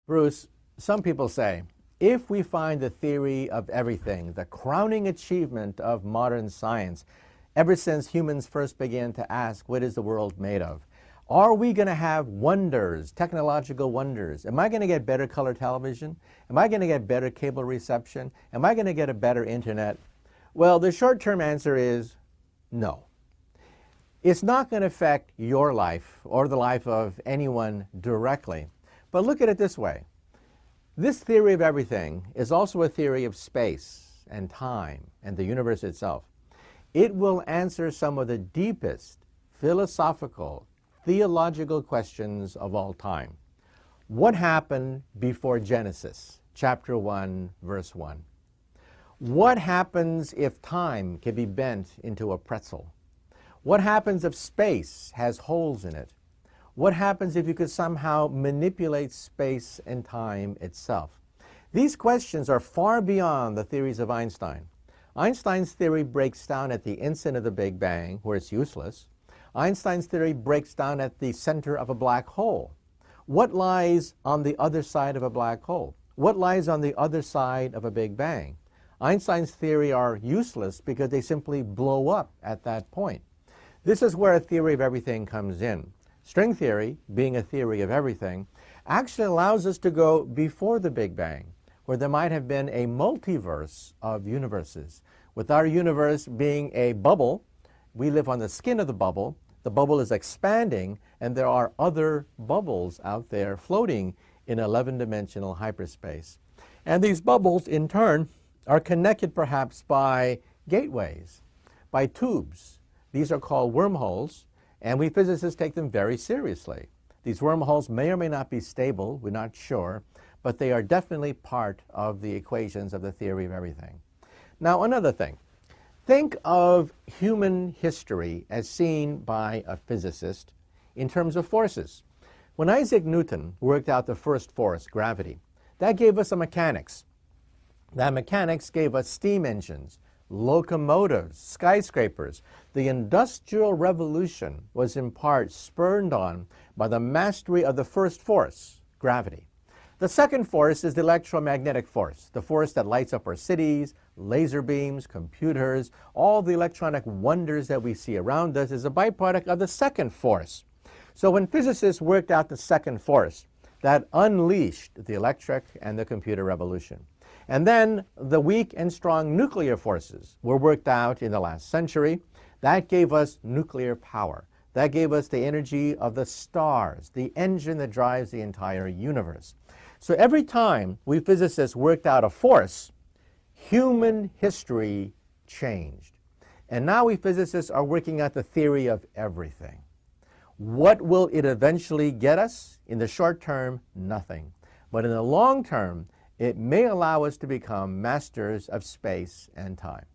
Bruce, some people say, if we find the theory of everything, the crowning achievement of modern science, ever since humans first began to ask, what is the world made of? Are we going to have wonders, technological wonders? Am I going to get better color television? Am I going to get better cable reception? Am I going to get a better internet? Well, the short-term answer is no. It's not going to affect your life or the life of anyone directly. But look at it this way. This theory of everything is also a theory of space and time and the universe itself. It will answer some of the deepest philosophical, theological questions of all time. What happened before Genesis, chapter 1, verse 1? What happens if time can be bent into a pretzel? What happens if space has holes in it? What happens if you could somehow manipulate space and time itself? These questions are far beyond the theories of Einstein. Einstein's theory breaks down at the instant of the Big Bang, where it's useless. Einstein's theory breaks down at the center of a black hole. What lies on the other side of a black hole? What lies on the other side of a Big Bang? Einstein's theory are useless because they simply blow up at that point. This is where a theory of everything comes in. String theory, being a theory of everything, actually allows us to go before the Big Bang, where there might have been a multiverse of universes. With our universe being a bubble, we live on the skin of the bubble. The bubble is expanding, and there are other bubbles out there floating in 11-dimensional hyperspace. And these bubbles, in turn, are connected perhaps by gateways, by tubes. These are called wormholes. And we physicists take them very seriously. These wormholes may or may not be stable, we're not sure, but they are definitely part of the equations of the theory of everything. Now, another thing. Think of human history as seen by a physicist in terms of forces. When Isaac Newton worked out the first force, gravity, that gave us a mechanics. That mechanics gave us steam engines, locomotives, skyscrapers. The Industrial Revolution was in part spurred on by the mastery of the first force, gravity. The second force is the electromagnetic force, the force that lights up our cities, laser beams, computers. All the electronic wonders that we see around us is a byproduct of the second force. So when physicists worked out the second force, that unleashed the electric and the computer revolution. And then the weak and strong nuclear forces were worked out in the last century. That gave us nuclear power. That gave us the energy of the stars, the engine that drives the entire universe. So every time we physicists worked out a force, human history changed. And now we physicists are working out the theory of everything. What will it eventually get us? In the short term, nothing. But in the long term, it may allow us to become masters of space and time.